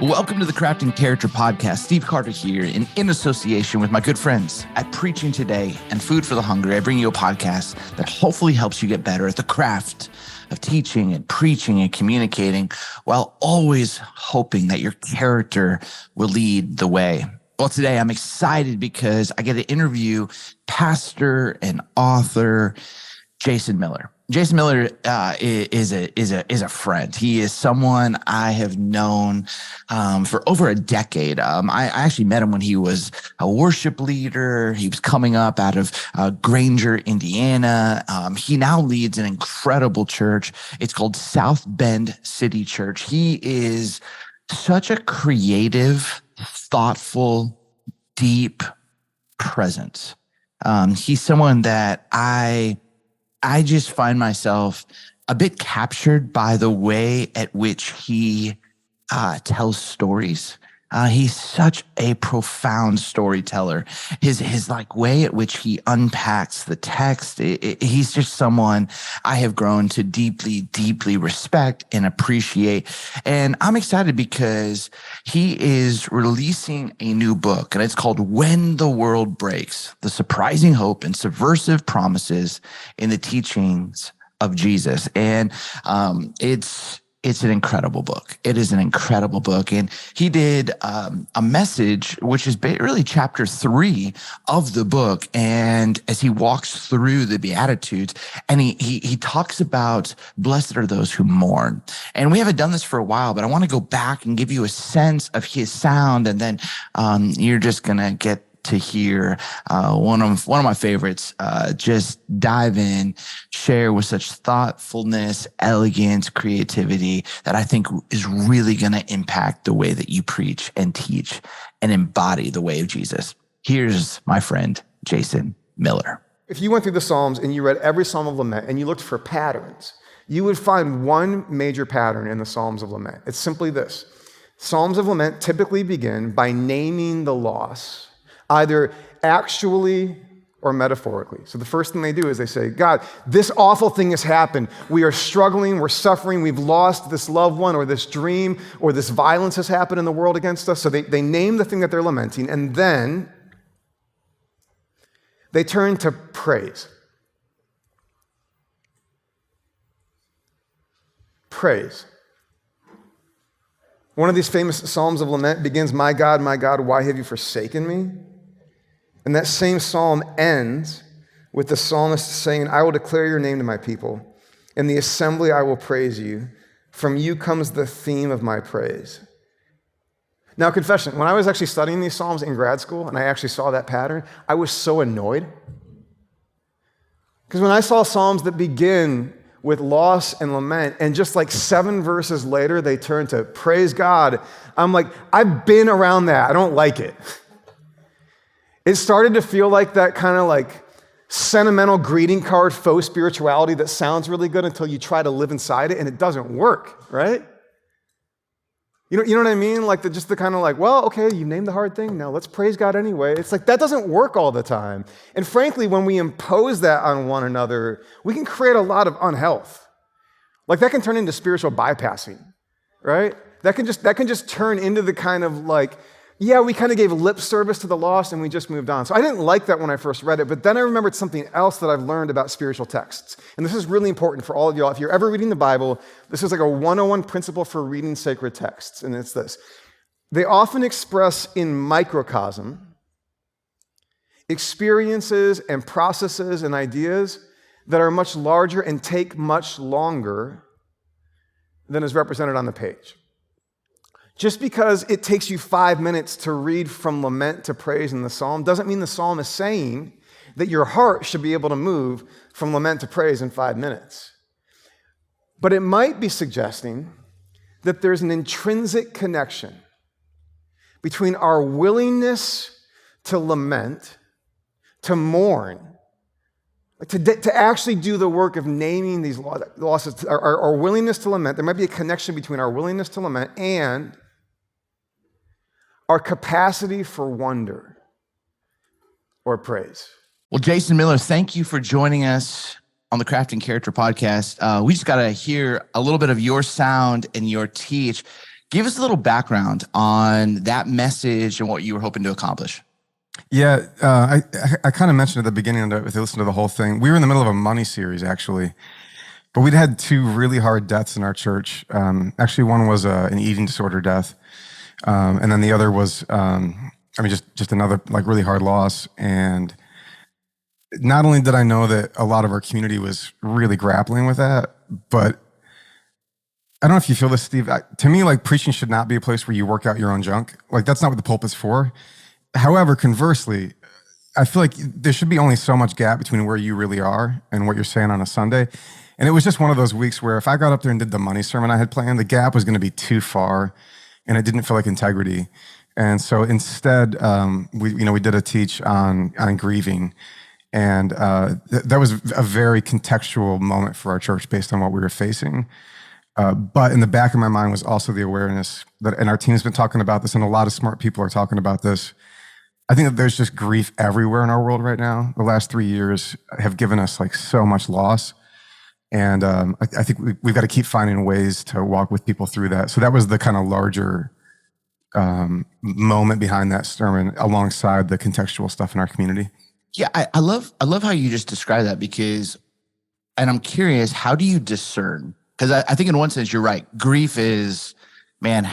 Welcome to the Crafting Character Podcast. Steve Carter here, and in association with my good friends at Preaching Today and Food for the Hungry, I bring you a podcast that hopefully helps you get better at the craft of teaching and preaching and communicating, while always hoping that your character will lead the way. Well, today I'm excited because I get to interview pastor and author Jason Miller. Jason Miller is a friend. He is someone I have known for over a decade. I actually met him when he was a worship leader. He was coming up out of Granger, Indiana. He now leads an incredible church. It's called South Bend City Church. He is such a creative, thoughtful, deep presence. He's someone that I just find myself a bit captured by the way at which he tells stories. He's such a profound storyteller. His like way at which he unpacks the text. He's just someone I have grown to deeply, deeply respect and appreciate. And I'm excited because he is releasing a new book, and it's called When the World Breaks: The Surprising Hope and Subversive Promises in the Teachings of Jesus. And it's an incredible book. It is an incredible book. And he did a message, which is really chapter 3 of the book. And as he walks through the beatitudes, and he talks about blessed are those who mourn. And we haven't done this for a while, but I want to go back and give you a sense of his sound. And then you're just going to get to hear one of my favorites, just dive in, share with such thoughtfulness, elegance, creativity that I think is really going to impact the way that you preach and teach and embody the way of Jesus. Here's my friend, Jason Miller. If you went through the Psalms and you read every Psalm of Lament and you looked for patterns, you would find one major pattern in the Psalms of Lament. It's simply this. Psalms of Lament typically begin by naming the loss, either actually or metaphorically. So the first thing they do is they say, God, this awful thing has happened. We are struggling, we're suffering, we've lost this loved one or this dream or this violence has happened in the world against us. So they name the thing that they're lamenting, and then they turn to praise. Praise. One of these famous Psalms of Lament begins, my God, why have you forsaken me? And that same psalm ends with the psalmist saying, I will declare your name to my people. In the assembly I will praise you. From you comes the theme of my praise. Now, confession, when I was actually studying these psalms in grad school and I actually saw that pattern, I was so annoyed. Because when I saw psalms that begin with loss and lament, and just like 7 verses later, they turn to praise God, I'm like, I've been around that. I don't like it. It started to feel like that kind of like sentimental greeting card faux spirituality that sounds really good until you try to live inside it and it doesn't work, right? You know what I mean? Like just the kind of like, well, okay, you named the hard thing, now let's praise God anyway. It's like that doesn't work all the time. And frankly, when we impose that on one another, we can create a lot of unhealth. Like that can turn into spiritual bypassing, right? That can just turn into the kind of like, yeah, we kind of gave lip service to the lost and we just moved on. So I didn't like that when I first read it, but then I remembered something else that I've learned about spiritual texts. And this is really important for all of y'all. If you're ever reading the Bible, this is like a 101 principle for reading sacred texts, and it's this. They often express in microcosm experiences and processes and ideas that are much larger and take much longer than is represented on the page. Just because it takes you 5 minutes to read from lament to praise in the psalm doesn't mean the psalm is saying that your heart should be able to move from lament to praise in 5 minutes. But it might be suggesting that there's an intrinsic connection between our willingness to lament, to mourn, to actually do the work of naming these losses, our willingness to lament. There might be a connection between our willingness to lament and our capacity for wonder or praise. Well, Jason Miller, thank you for joining us on the Crafting Character podcast. We just got to hear a little bit of your sound and your teach. Give us a little background on that message and what you were hoping to accomplish. Yeah, I kind of mentioned at the beginning of it, if you listen to the whole thing, we were in the middle of a money series, actually. But we'd had two really hard deaths in our church. Actually, one was an eating disorder death. And then the other was, just another like really hard loss. And not only did I know that a lot of our community was really grappling with that, but I don't know if you feel this, Steve. To me, like preaching should not be a place where you work out your own junk. Like that's not what the pulpit's for. However, conversely, I feel like there should be only so much gap between where you really are and what you're saying on a Sunday. And it was just one of those weeks where if I got up there and did the money sermon I had planned, the gap was going to be too far, and it didn't feel like integrity. And so instead, we did a teach on grieving, and that was a very contextual moment for our church based on what we were facing. But in the back of my mind was also the awareness that, and our team's been talking about this, and a lot of smart people are talking about this. I think that there's just grief everywhere in our world right now. The last 3 years have given us like so much loss. And I think we've got to keep finding ways to walk with people through that. So that was the kind of larger moment behind that sermon alongside the contextual stuff in our community. Yeah, I love how you just described that because, and I'm curious, how do you discern? Because I think in one sense you're right. Grief is, man,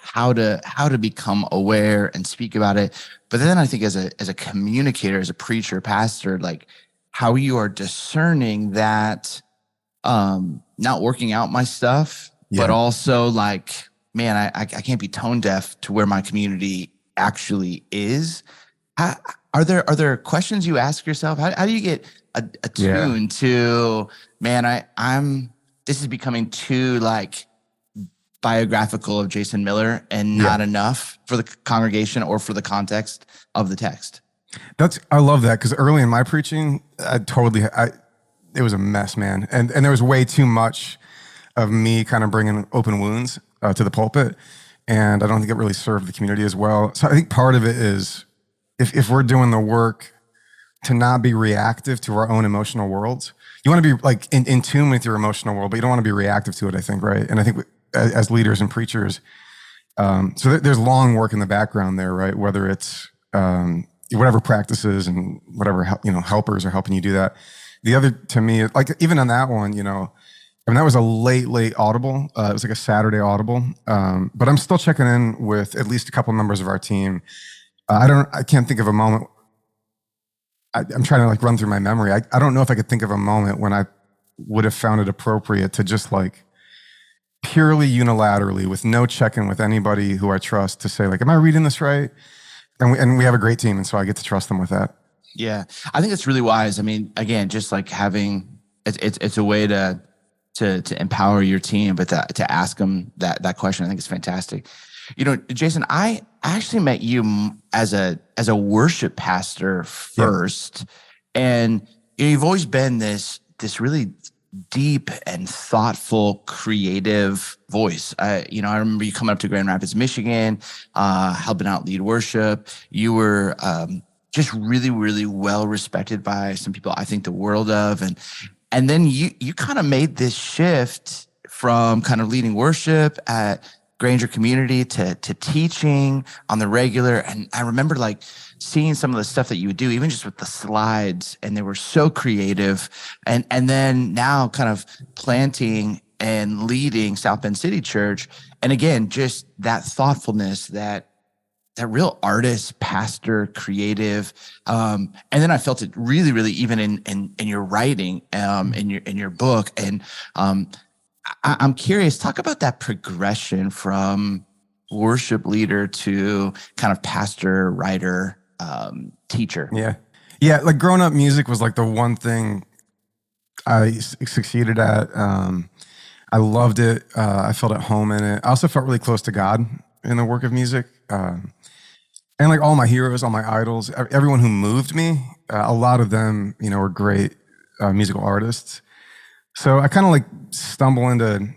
how to become aware and speak about it. But then I think as a communicator, as a preacher, pastor, like how you are discerning that. Not working out my stuff, but also like, man, I can't be tone deaf to where my community actually is. Are there questions you ask yourself? How do you get attuned to, man, this is becoming too like biographical of Jason Miller and not enough for the congregation or for the context of the text? I love that because early in my preaching, it was a mess, man. And there was way too much of me kind of bringing open wounds to the pulpit. And I don't think it really served the community as well. So I think part of it is if we're doing the work to not be reactive to our own emotional worlds, you want to be like in tune with your emotional world, but you don't want to be reactive to it, I think, right? And I think as leaders and preachers, there's long work in the background there, right? Whether it's whatever practices and whatever helpers are helping you do that. The other, to me, like even on that one, that was a late audible. It was like a Saturday audible. But I'm still checking in with at least a couple members of our team. I can't think of a moment. I'm trying to like run through my memory. I don't know if I could think of a moment when I would have found it appropriate to just like purely unilaterally with no check-in with anybody who I trust to say like, am I reading this right? And we have a great team. And so I get to trust them with that. Yeah, I think it's really wise. I mean, again, just like having it's a way to empower your team, but to ask them that question, I think is fantastic. Jason, I actually met you as a worship pastor first, and you've always been this really deep and thoughtful, creative voice. I remember you coming up to Grand Rapids, Michigan, helping out lead worship. You were just really, really well respected by some people I think the world of. And then you kind of made this shift from kind of leading worship at Granger Community to teaching on the regular. And I remember like seeing some of the stuff that you would do, even just with the slides, and they were so creative. And then now kind of planting and leading South Bend City Church. And again, just that thoughtfulness, that real artist, pastor, creative. And then I felt it really, really even in your writing, in your book. And I'm curious, talk about that progression from worship leader to kind of pastor, writer, teacher. Yeah. Like growing up, music was like the one thing I succeeded at. I loved it. I felt at home in it. I also felt really close to God in the work of music. And like all my heroes, all my idols, everyone who moved me, a lot of them, were great musical artists. So I kind of like stumble into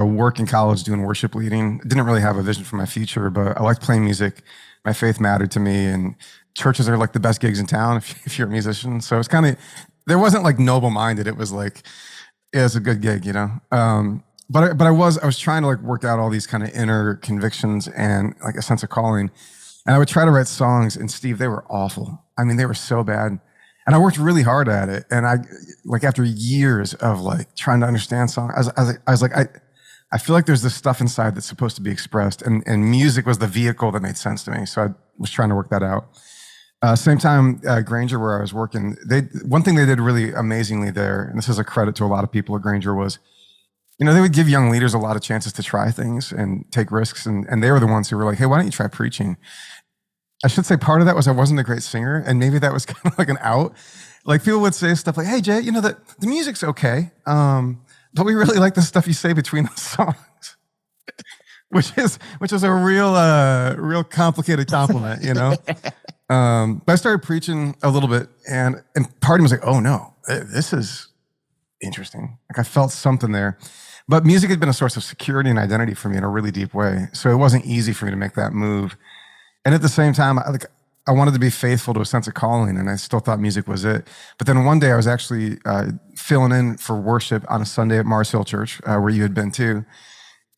work in college doing worship leading. Didn't really have a vision for my future, but I liked playing music. My faith mattered to me, and churches are like the best gigs in town if you're a musician. So it's kind of, there wasn't like noble-minded. It was like, yeah, it's a good gig, but I was trying to like work out all these kind of inner convictions and like a sense of calling. And I would try to write songs, and Steve, they were awful. I mean, they were so bad. And I worked really hard at it. And I, like, after years of like trying to understand songs, I was like, I feel like there's this stuff inside that's supposed to be expressed, and music was the vehicle that made sense to me. So I was trying to work that out. Same time, Granger, where I was working, one thing they did really amazingly there, and this is a credit to a lot of people at Granger, was, you know, they would give young leaders a lot of chances to try things and take risks, and they were the ones who were like, hey, why don't you try preaching? I should say part of that was I wasn't a great singer, and maybe that was kind of like an out. Like, people would say stuff like, hey, Jay, you know, the music's okay, but we really like the stuff you say between the songs, which is a real complicated compliment, you know? But I started preaching a little bit, and part of me was like, oh no, this is interesting. Like, I felt something there. But music had been a source of security and identity for me in a really deep way. So it wasn't easy for me to make that move. And at the same time, I wanted to be faithful to a sense of calling, and I still thought music was it. But then one day I was actually filling in for worship on a Sunday at Mars Hill Church, where you had been too.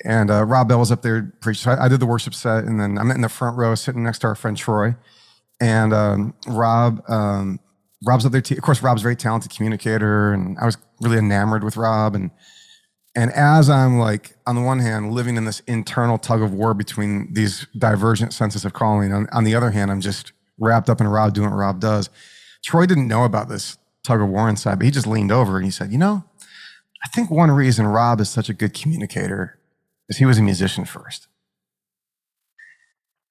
And Rob Bell was up there preaching. So I did the worship set, and then I'm in the front row sitting next to our friend Troy. And Rob's up there. Of course, Rob's a very talented communicator, and I was really enamored with Rob. And as I'm like, on the one hand, living in this internal tug of war between these divergent senses of calling, on the other hand, I'm just wrapped up in Rob doing what Rob does. Troy didn't know about this tug of war inside, but he just leaned over and he said, you know, I think one reason Rob is such a good communicator is he was a musician first.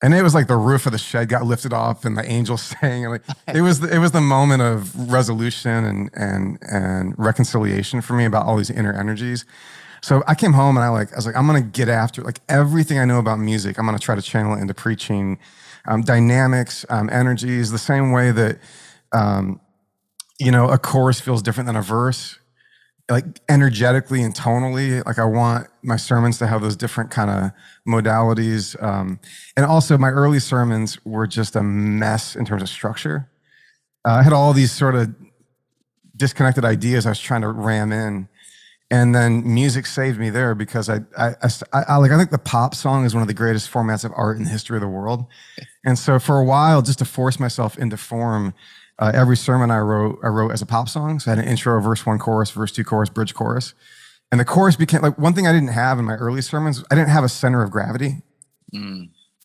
And it was like the roof of the shed got lifted off and the angels sang. And like, it was the moment of resolution and reconciliation for me about all these inner energies. So I came home and I was like, I'm going to get after like everything I know about music. I'm going to try to channel it into preaching, dynamics, energies, the same way that, you know, a chorus feels different than a verse. Like energetically and tonally, like I want my sermons to have those different kind of modalities. And also my early sermons were just a mess in terms of structure. I had all these sort of disconnected ideas I was trying to ram in. And then music saved me there, because I think the pop song is one of the greatest formats of art in the history of the world. And so for a while, just to force myself into form, every sermon I wrote as a pop song. So I had an intro, verse 1, chorus, verse 2, chorus, bridge, chorus. And the chorus became like one thing I didn't have in my early sermons. I didn't have a center of gravity,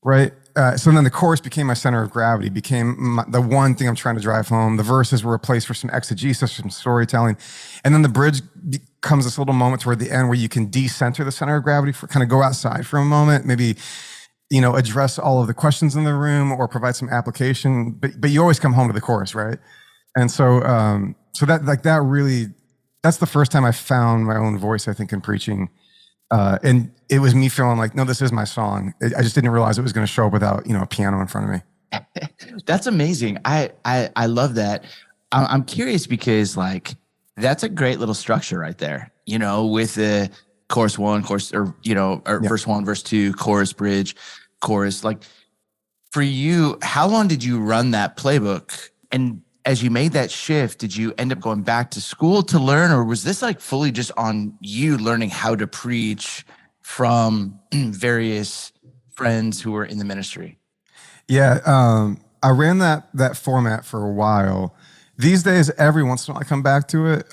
right? So then the chorus became my center of gravity, became the one thing I'm trying to drive home. The verses were a place for some exegesis, some storytelling. And then the bridge becomes this little moment toward the end where you can decenter the center of gravity, for kind of go outside for a moment, maybe, you know, address all of the questions in the room or provide some application, but you always come home to the chorus, right? And so, that's the first time I found my own voice, I think, in preaching. And it was me feeling like, no, this is my song. I just didn't realize it was going to show up without, you know, a piano in front of me. That's amazing. I love that. I'm curious because like, that's a great little structure right there, you know, with the chorus 1, chorus, or, you know, or yeah. Verse 1, verse 2, chorus, bridge, chorus. Like, for you, how long did you run that playbook? And as you made that shift, did you end up going back to school to learn, or was this like fully just on you learning how to preach from various friends who were in the ministry? Yeah, I ran that format for a while. These days, every once in a while, I come back to it.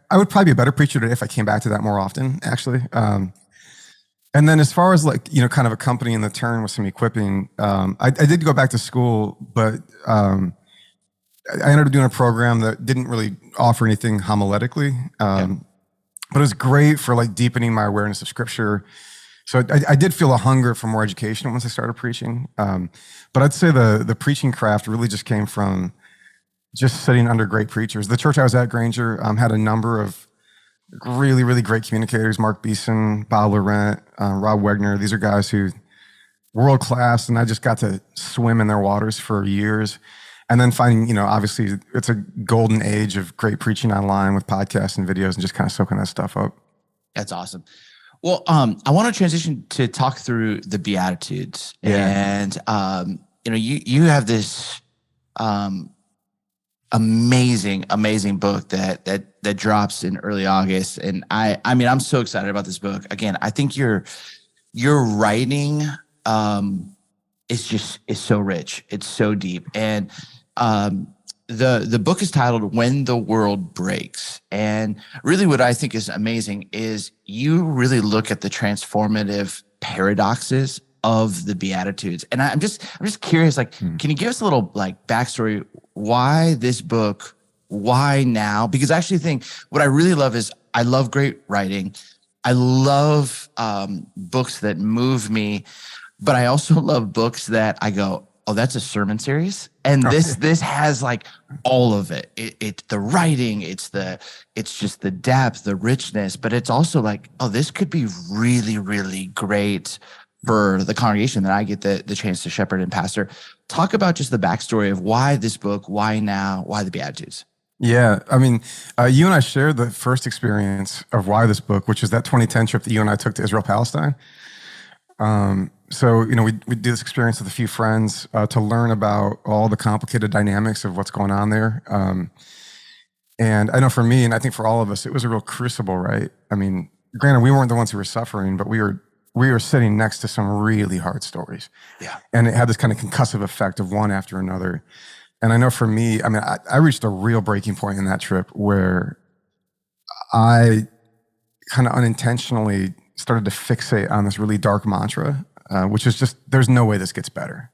I would probably be a better preacher today if I came back to that more often, actually. And then as far as like, you know, kind of accompanying the turn with some equipping, I did go back to school, but I ended up doing a program that didn't really offer anything homiletically, but it was great for like deepening my awareness of scripture. So I did feel a hunger for more education once I started preaching. But I'd say the preaching craft really just came from just sitting under great preachers. The church I was at, Granger, had a number of really, really great communicators: Mark Beeson, Bob Laurent, Rob Wegner. These are guys who world class, and I just got to swim in their waters for years. And then finding, you know, obviously it's a golden age of great preaching online with podcasts and videos and just kind of soaking that stuff up. That's awesome. Well, I want to transition to talk through the Beatitudes. Yeah. And, you know, you have this amazing book that drops in early August. And I mean, I'm so excited about this book. Again, I think your writing is so rich. It's so deep. And the book is titled When the World Breaks. And really what I think is amazing is you really look at the transformative paradoxes of the Beatitudes. And I'm just curious, like, can you give us a little like backstory? Why this book? Why now? Because I actually think what I really love is I love great writing. I love books that move me, but I also love books that I go, oh, that's a sermon series. And this has like all of it. It's the writing, it's just the depth, the richness, but it's also like, oh, this could be really, really great for the congregation that I get the chance to shepherd and pastor. Talk about just the backstory of why this book, why now, why the Beatitudes. Yeah, I mean, you and I shared the first experience of why this book, which is that 2010 trip that you and I took to Israel, Palestine. So, we did this experience with a few friends to learn about all the complicated dynamics of what's going on there. And I know for me, and I think for all of us, it was a real crucible, right? I mean, granted, we weren't the ones who were suffering, but we were sitting next to some really hard stories. Yeah. And it had this kind of concussive effect of one after another. And I know for me, I mean, I reached a real breaking point in that trip where I kind of unintentionally started to fixate on this really dark mantra, which is just, there's no way this gets better.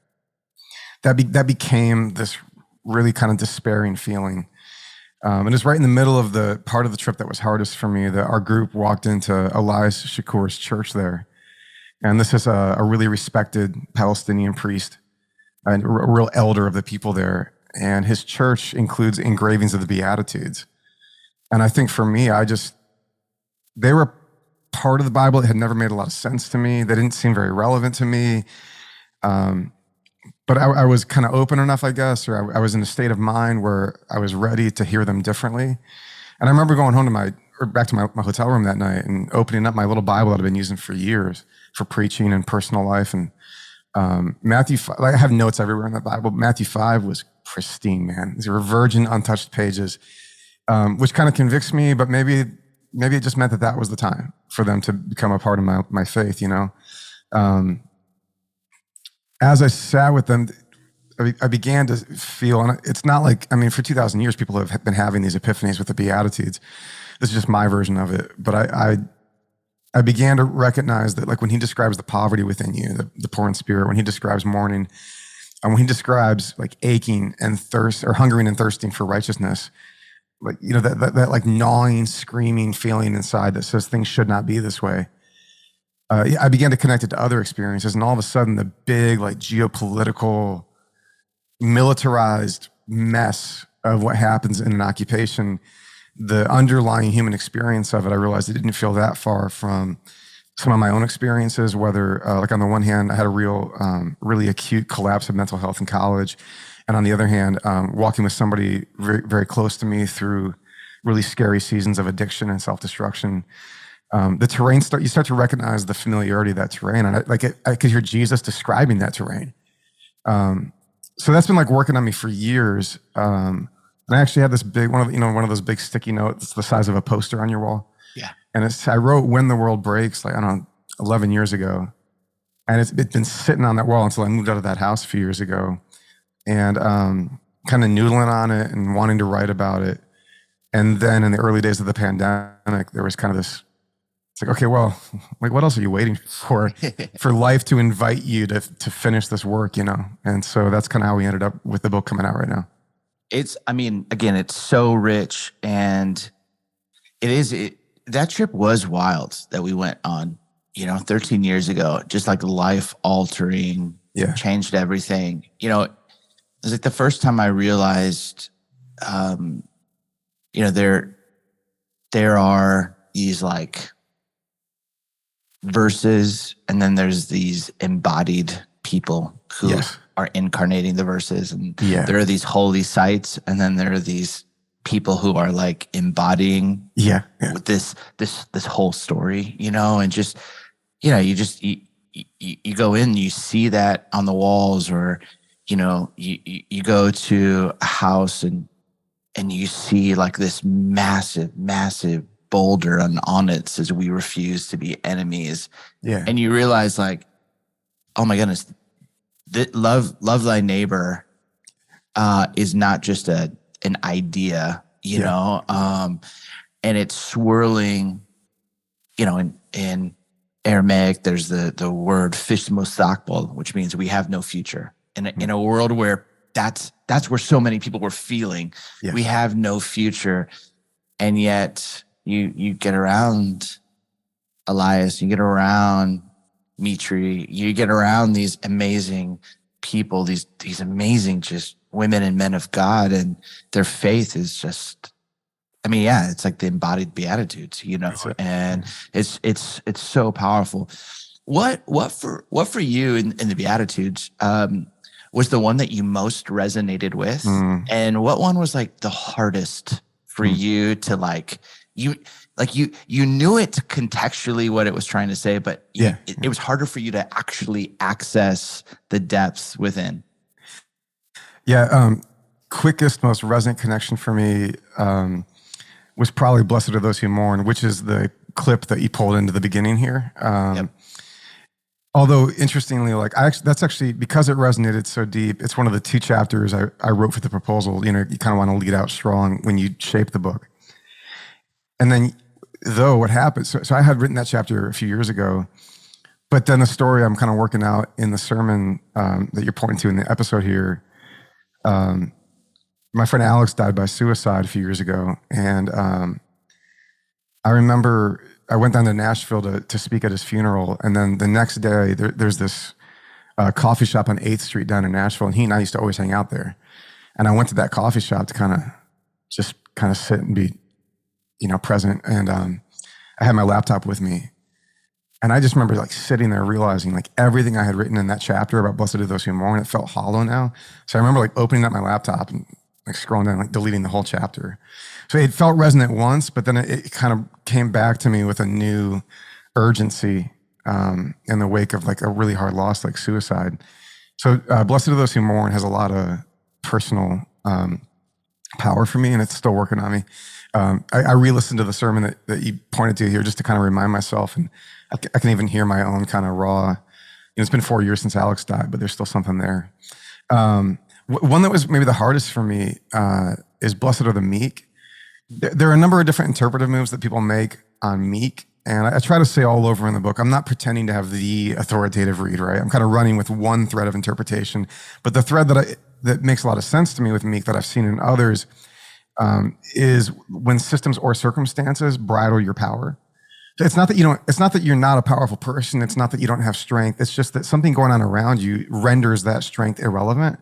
That became this really kind of despairing feeling. And it's right in the middle of the part of the trip that was hardest for me, that our group walked into Elias Shakur's church there. And this is a really respected Palestinian priest and a real elder of the people there. And his church includes engravings of the Beatitudes. And I think for me, they were part of the Bible that had never made a lot of sense to me. They didn't seem very relevant to me. But I was kind of open enough, I guess, or I was in a state of mind where I was ready to hear them differently. And I remember going home back to my hotel room that night and opening up my little Bible that I've been using for years for preaching and personal life. And Matthew 5, like I have notes everywhere in the Bible. Matthew 5 was pristine, man. These were virgin, untouched pages, which kind of convicts me, but maybe it just meant that was the time for them to become a part of my faith, As I sat with them, I began to feel, and it's not like, I mean, for 2,000 years, people have been having these epiphanies with the Beatitudes. This is just my version of it. But I began to recognize that, like, when he describes the poverty within you, the poor in spirit, when he describes mourning, and when he describes like aching and thirst, or hungering and thirsting for righteousness, like, that like gnawing, screaming feeling inside that says things should not be this way. I began to connect it to other experiences, and all of a sudden, the big, like, geopolitical, militarized mess of what happens in an occupation, the underlying human experience of it, I realized it didn't feel that far from some of my own experiences, whether, like, on the one hand, I had a really acute collapse of mental health in college, and on the other hand, walking with somebody very, very close to me through really scary seasons of addiction and self-destruction. The terrain you start to recognize the familiarity of that terrain. And I could hear Jesus describing that terrain. So that's been like working on me for years. And I actually had this big, one of those big sticky notes the size of a poster on your wall. Yeah. And I wrote When the World Breaks, like, I don't know, 11 years ago. And it's been sitting on that wall until I moved out of that house a few years ago. And kind of noodling on it and wanting to write about it. And then in the early days of the pandemic, there was kind of this, it's like, okay, well, like, what else are you waiting for life to invite you to finish this work, And so that's kind of how we ended up with the book coming out right now. Again, it's so rich, and that trip was wild that we went on, 13 years ago, just like life altering, changed everything. It was like the first time I realized, there are these like verses, and then there's these embodied people who are incarnating the verses, and there are these holy sites, and then there are these people who are like embodying with this whole story, and just you go in, you see that on the walls, or you go to a house and and you see like this massive, massive boulder, and on it says, "We refuse to be enemies." Yeah. And you realize, like, oh my goodness, love thy neighbor is not just an idea, and it's swirling, in Aramaic, there's the word fishmosakbol, which means we have no future. In a world where that's where so many people were feeling, Yes. we have no future. And yet you get around Elias, you get around Mitri, you get around these amazing people, these amazing just women and men of God, and their faith is just, it's like the embodied beatitudes, and it's so powerful. What for you in the beatitudes was the one that you most resonated with, and what one was like the hardest for you to you knew it contextually what it was trying to say, but it was harder for you to actually access the depths within. Yeah, quickest, most resonant connection for me was probably "Blessed are those who mourn," which is the clip that you pulled into the beginning here. Although interestingly, that's actually because it resonated so deep. It's one of the 2 chapters I wrote for the proposal. You kind of want to lead out strong when you shape the book. And then, though, what happened? So I had written that chapter a few years ago, but then the story I'm kind of working out in the sermon that you're pointing to in the episode here. My friend Alex died by suicide a few years ago, and I remember I went down to Nashville to speak at his funeral, and then the next day there's this coffee shop on 8th Street down in Nashville, and he and I used to always hang out there. And I went to that coffee shop to kind of sit and be, present. And I had my laptop with me, and I just remember sitting there realizing everything I had written in that chapter about "Blessed are those who mourn," it felt hollow now. So I remember opening up my laptop and scrolling down, deleting the whole chapter. So it felt resonant once, but then it kind of came back to me with a new urgency in the wake of a really hard loss like suicide. So "Blessed are those who mourn" has a lot of personal power for me, and it's still working on me. I re-listened to the sermon that you pointed to here just to kind of remind myself, and I can even hear my own kind of raw. It's been 4 years since Alex died, but there's still something there. One that was maybe the hardest for me is "Blessed are the meek." There are a number of different interpretive moves that people make on meek, and I try to say all over in the book, I'm not pretending to have the authoritative read, right? I'm kind of running with one thread of interpretation, but the thread that makes a lot of sense to me with meek that I've seen in others is when systems or circumstances bridle your power. It's not that you're not a powerful person. It's not that you don't have strength. It's just that something going on around you renders that strength irrelevant.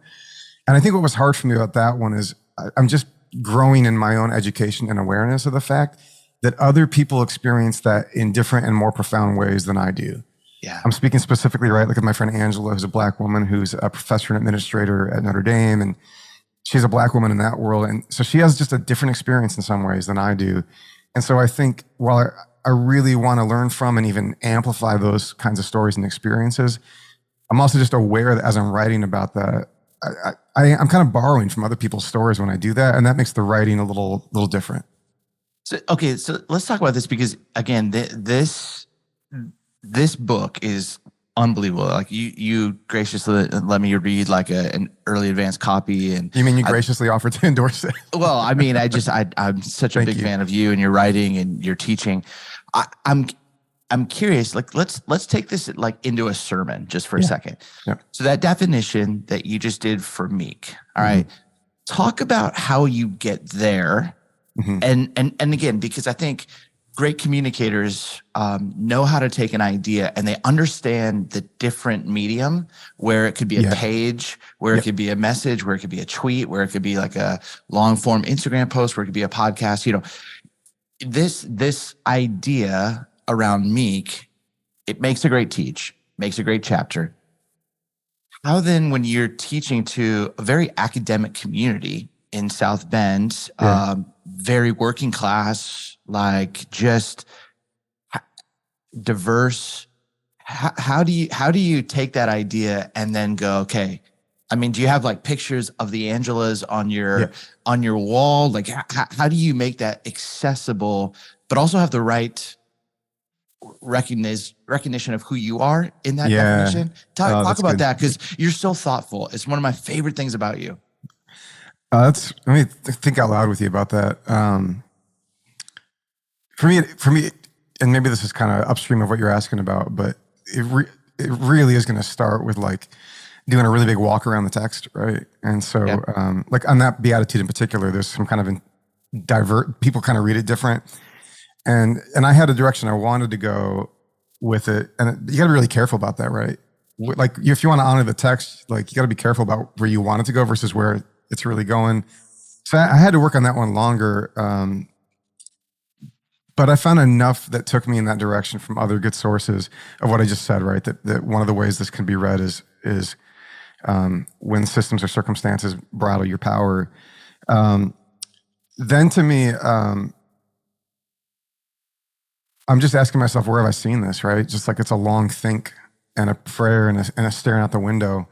And I think what was hard for me about that one is I'm just growing in my own education and awareness of the fact that other people experience that in different and more profound ways than I do. Yeah. I'm speaking specifically, right, of my friend Angela, who's a Black woman, who's a professor and administrator at Notre Dame, and she's a Black woman in that world. And so she has just a different experience in some ways than I do. And so I think while I really want to learn from and even amplify those kinds of stories and experiences, I'm also just aware that as I'm writing about that, I'm kind of borrowing from other people's stories when I do that, and that makes the writing a little different. So let's talk about this, because again, this book is unbelievable. You graciously let me read an early advanced copy, and you mean you graciously offered to endorse it? Well, I'm such a big fan of you and your writing and your teaching. I'm curious, let's take this into a sermon just for a second. Yeah. So that definition that you just did for meek, all right, talk about how you get there. And again, because I think great communicators know how to take an idea and they understand the different medium, where it could be a page, where it could be a message, where it could be a tweet, where it could be a long form Instagram post, where it could be a podcast. This idea around meek, it makes a great teach, makes a great chapter. How then, when you're teaching to a very academic community in South Bend, very working class, just diverse, how do you take that idea and then go, okay, I mean, do you have like pictures of the Angelas Yeah. on your wall? Like, how do you make that accessible, but also have the right recognition of who you are in that definition? Talk That's about good. that, because you're so thoughtful. It's one of my favorite things about you. Let me think out loud with you about that. For me, and maybe this is kind of upstream of what you're asking about, but it really is going to start with like doing a really big walk around the text, right? And so, like on that beatitude in particular, there's some kind of people kind of read it different, and I had a direction I wanted to go with it, and you got to be really careful about that, right? Like if you want to honor the text, like you got to be careful about where you want it to go versus where it's really going. So I had to work on that one longer. But I found enough that took me in that direction from other good sources of what I just said, right? That one of the ways this can be read is when systems or circumstances bridle your power. Then to me, I'm just asking myself, where have I seen this, right? Just like it's a long think and a prayer and a staring out the window.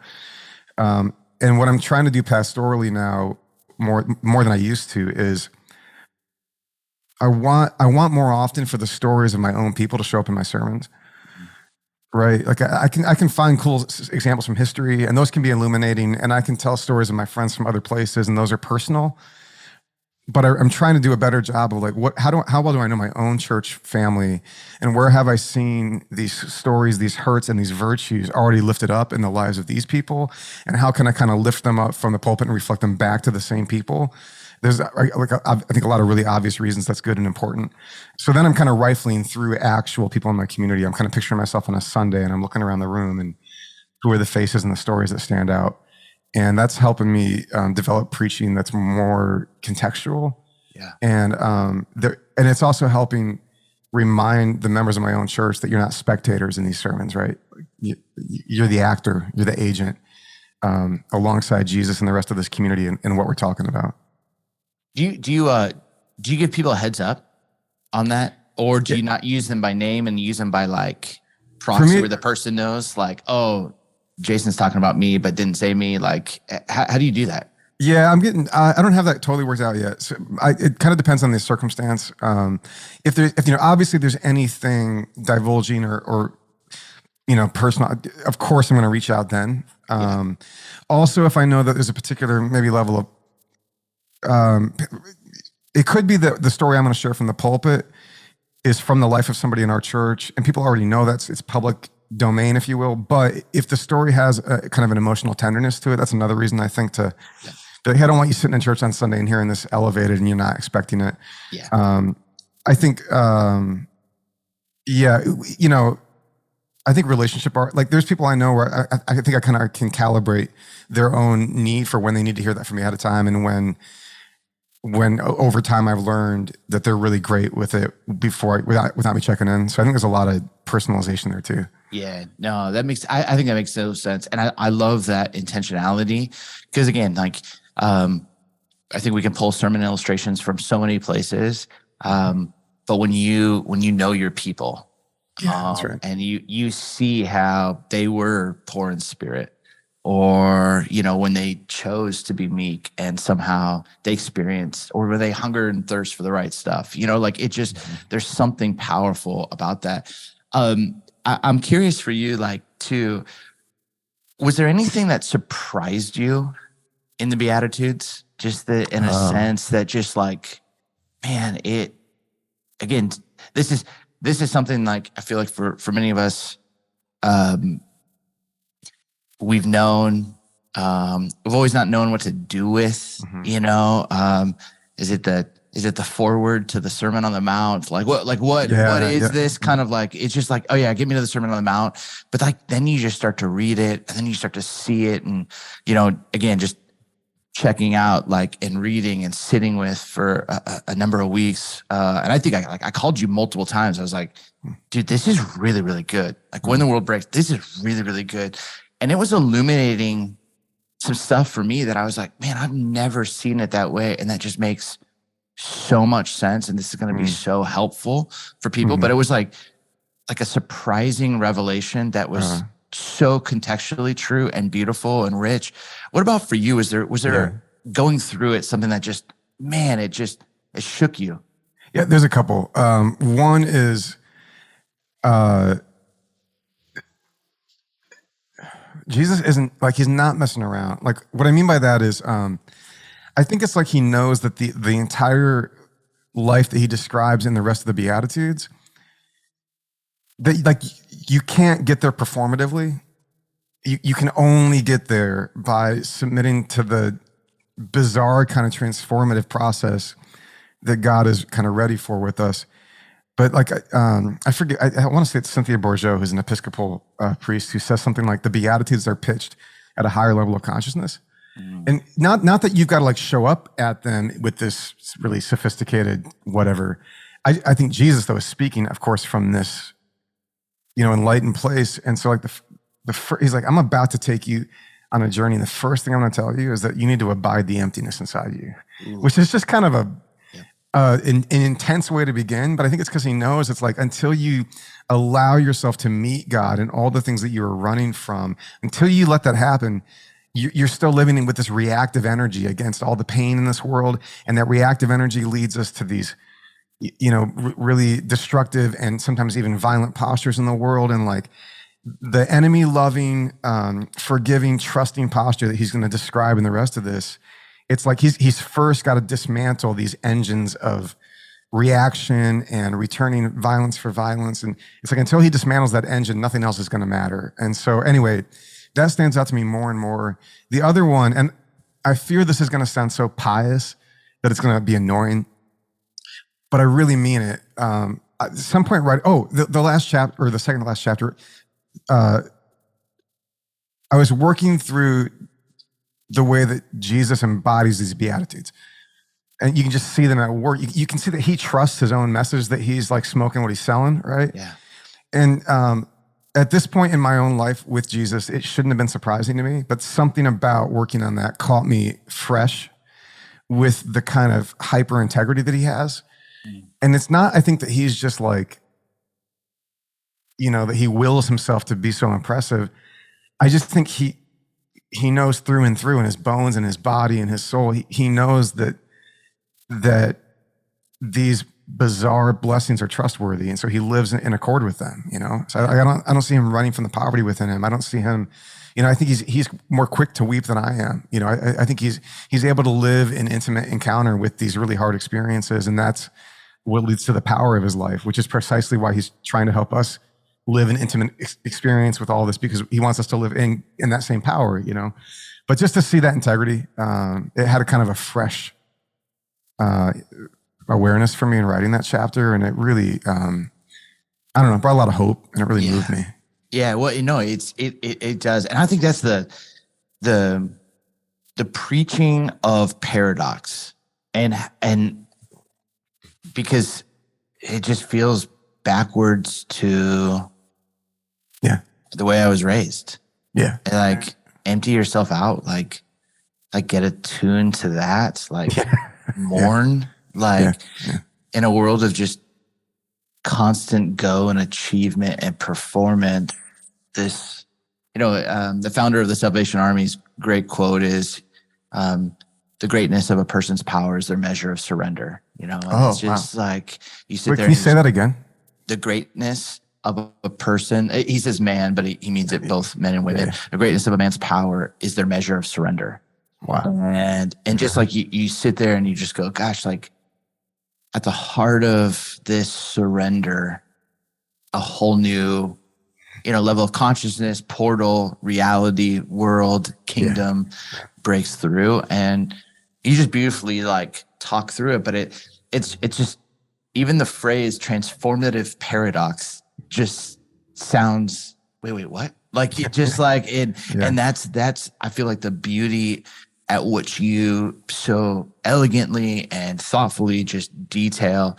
And what I'm trying to do pastorally now, more than I used to, is I want more often for the stories of my own people to show up in my sermons, right? Like I can find cool examples from history, and those can be illuminating, and I can tell stories of my friends from other places, and those are personal. But I'm trying to do a better job of like how well do I know my own church family, and where have I seen these stories, these hurts, and these virtues already lifted up in the lives of these people, and how can I kind of lift them up from the pulpit and reflect them back to the same people? There's like I think a lot of really obvious reasons that's good and important. So then I'm kind of rifling through actual people in my community. I'm kind of picturing myself on a Sunday, and I'm looking around the room, and who are the faces and the stories that stand out. And that's helping me develop preaching that's more contextual. Yeah. And it's also helping remind the members of my own church that you're not spectators in these sermons, right? You're the actor, you're the agent, alongside Jesus and the rest of this community in what we're talking about. Do you give people a heads up on that, or do you not use them by name and use them by like proxy, where the person knows, like, oh, Jason's talking about me but didn't say me? Like, how do you do that? Yeah, I don't have that totally worked out yet. So it kind of depends on the circumstance. If obviously there's anything divulging or personal, of course I'm going to reach out then. Also, if I know that there's a particular maybe level of, it could be that the story I'm going to share from the pulpit is from the life of somebody in our church, and people already know it's public domain, if you will. But if the story has a kind of an emotional tenderness to it, that's another reason I think to be like, hey, I don't want you sitting in church on Sunday and hearing this elevated and you're not expecting it. Yeah. I think, I think relationship art, like there's people I know where I think I kind of can calibrate their own need for when they need to hear that from me ahead of time, and when over time I've learned that they're really great with it without me checking in. So I think there's a lot of personalization there too. Yeah, no, I think that makes no sense. And I love that intentionality, because again, like, I think we can pull sermon illustrations from so many places. But when you know your people, that's right. and you see how they were poor in spirit, or, when they chose to be meek and somehow they experienced, or when they hunger and thirst for the right stuff, like it just, there's something powerful about that. I'm curious for you, like, too, was there anything that surprised you in the Beatitudes? Just in a sense that just like, man, again, this is something like, I feel like for many of us, we've known, we've always not known what to do with, is it the foreword to the Sermon on the Mount? What is this kind of like, it's just like, oh yeah, get me to the Sermon on the Mount. But like, then you just start to read it, and then you start to see it. And, again, just checking out, like, and reading and sitting with for a number of weeks. And I think I called you multiple times. I was like, dude, this is really, really good. Like, When the World Breaks, this is really, really good. And it was illuminating some stuff for me that I was like, man, I've never seen it that way. And that just makes so much sense, and this is going to be so helpful for people. But it was like a surprising revelation that was so contextually true and beautiful and rich. What about for you? Was there going through it something that just, man, it shook you? Yeah, there's a couple. One is Jesus isn't like, he's not messing around. Like, what I mean by that is, I think it's like he knows that the entire life that he describes in the rest of the Beatitudes, that like you can't get there performatively. You can only get there by submitting to the bizarre kind of transformative process that God is kind of ready for with us. But like, I forget, I want to say it's Cynthia Bourgeau, who's an Episcopal priest, who says something like the Beatitudes are pitched at a higher level of consciousness. And not that you've got to like show up at them with this really sophisticated whatever. I think Jesus, though, is speaking, of course, from this, enlightened place. And so like he's like, I'm about to take you on a journey. And the first thing I'm going to tell you is that you need to abide the emptiness inside you, which is just kind of an intense way to begin. But I think it's because he knows it's like, until you allow yourself to meet God and all the things that you are running from, until you let that happen, you're still living with this reactive energy against all the pain in this world. And that reactive energy leads us to these, really destructive and sometimes even violent postures in the world. And like the enemy loving, forgiving, trusting posture that he's going to describe in the rest of this, it's like he's first got to dismantle these engines of reaction and returning violence for violence. And it's like, until he dismantles that engine, nothing else is going to matter. And so anyway, that stands out to me more and more. The other one, and I fear this is going to sound so pious that it's going to be annoying, but I really mean it. At some point, right? Oh, the last chapter, or the second to last chapter, I was working through the way that Jesus embodies these Beatitudes. And you can just see them at work. You can see that he trusts his own message, that he's like smoking what he's selling, right? Yeah. And at this point in my own life with Jesus, it shouldn't have been surprising to me, but something about working on that caught me fresh with the kind of hyper integrity that he has. And it's not, I think, that he's just like, that he wills himself to be so impressive. I just think he knows through and through in his bones and his body and his soul. He knows that these bizarre blessings are trustworthy, and so he lives in accord with them. So I don't see him running from the poverty within him. I don't see him. I think he's more quick to weep than I am. I think he's able to live in intimate encounter with these really hard experiences, and that's what leads to the power of his life, which is precisely why he's trying to help us live an intimate experience with all this, because he wants us to live in that same power. But just to see that integrity, it had a kind of a fresh awareness for me in writing that chapter, and it really, I don't know, brought a lot of hope, and it really moved me. Yeah, well, it does, and I think that's the preaching of paradox, and because it just feels backwards to the way I was raised. Yeah, and like empty yourself out, like get attuned to that, like mourn, in a world of just constant go and achievement and performance. This, the founder of the Salvation Army's great quote is, the greatness of a person's power is their measure of surrender. It's just like you sit there. Can you say that again? The greatness of a person, he says man, but he means it both men and women. Yeah. The greatness of a man's power is their measure of surrender. Wow. And just like you sit there and you just go, gosh, like at the heart of this surrender, a whole new, level of consciousness, portal, reality, world, kingdom breaks through. And you just beautifully like talk through it. But it's just, even the phrase transformative paradox just sounds, wait, what? Like it just like it, and that's, I feel like the beauty at which you so elegantly and thoughtfully just detail,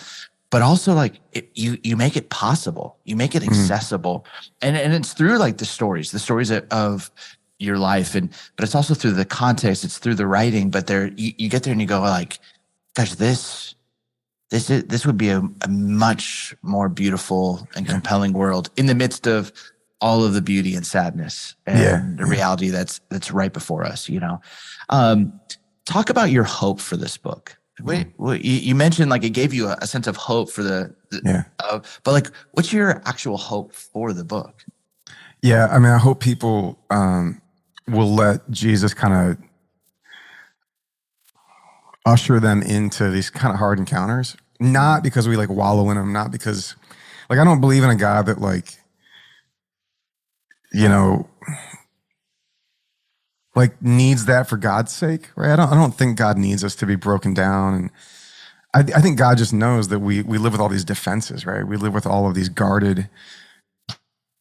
but also like you make it possible, you make it accessible. And it's through like the stories of your life, but it's also through the context, it's through the writing, but you get there and you go like, gosh, this would be a much more beautiful and compelling world in the midst of all of the beauty and sadness and the reality that's right before us, talk about your hope for this book. Wait, you mentioned like it gave you a sense of hope for but like, what's your actual hope for the book? Yeah, I mean, I hope people will let Jesus kind of usher them into these kind of hard encounters, not because we like wallow in them, not because like I don't believe in a God that like, like needs that for God's sake, right? I don't think God needs us to be broken down, and I think God just knows that we live with all these defenses, right? We live with all of these guarded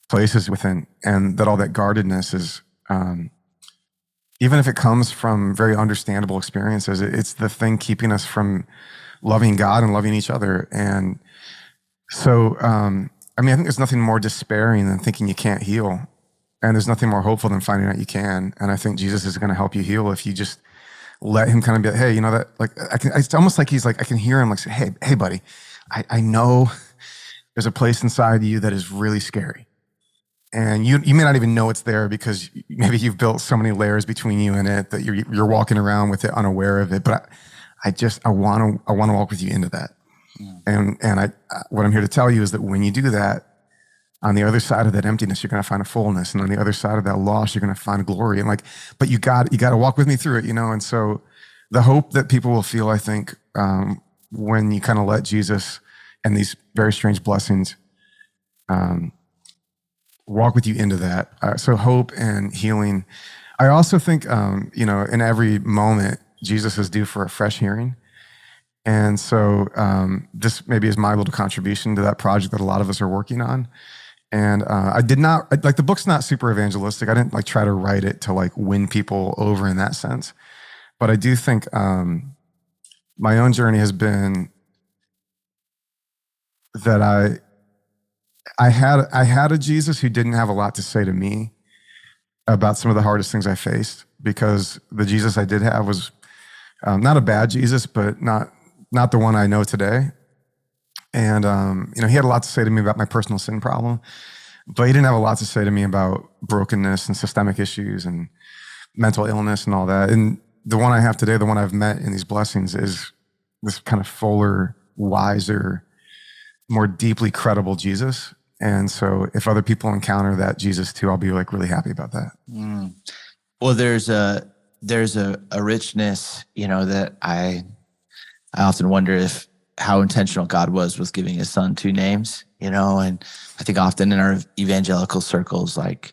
places within, and that all that guardedness is, even if it comes from very understandable experiences, it's the thing keeping us from loving God and loving each other. And so, I mean, I think there's nothing more despairing than thinking you can't heal. And there's nothing more hopeful than finding out you can. And I think Jesus is going to help you heal if you just let him kind of be like, hey, that, like, it's almost like he's like, I can hear him like say, hey, buddy, I know there's a place inside you that is really scary. And you may not even know it's there because maybe you've built so many layers between you and it that you're walking around with it unaware of it. But I want to walk with you into that. And what I'm here to tell you is that when you do that, on the other side of that emptiness, you're going to find a fullness, and on the other side of that loss, you're going to find glory. And like, but you got to walk with me through it, And so, the hope that people will feel, I think, when you kind of let Jesus and these very strange blessings walk with you into that. So hope and healing. I also think, in every moment, Jesus is due for a fresh hearing. And so this maybe is my little contribution to that project that a lot of us are working on. And I did not, like the book's not super evangelistic. I didn't like try to write it to like win people over in that sense. But I do think my own journey has been that I had a Jesus who didn't have a lot to say to me about some of the hardest things I faced, because the Jesus I did have was not a bad Jesus, but not the one I know today. And, he had a lot to say to me about my personal sin problem, but he didn't have a lot to say to me about brokenness and systemic issues and mental illness and all that. And the one I have today, the one I've met in these blessings, is this kind of fuller, wiser, more deeply credible Jesus. And so if other people encounter that Jesus too, I'll be like really happy about that. Well, there's a richness, that I often wonder how intentional God was with giving his son two names, and I think often in our evangelical circles, like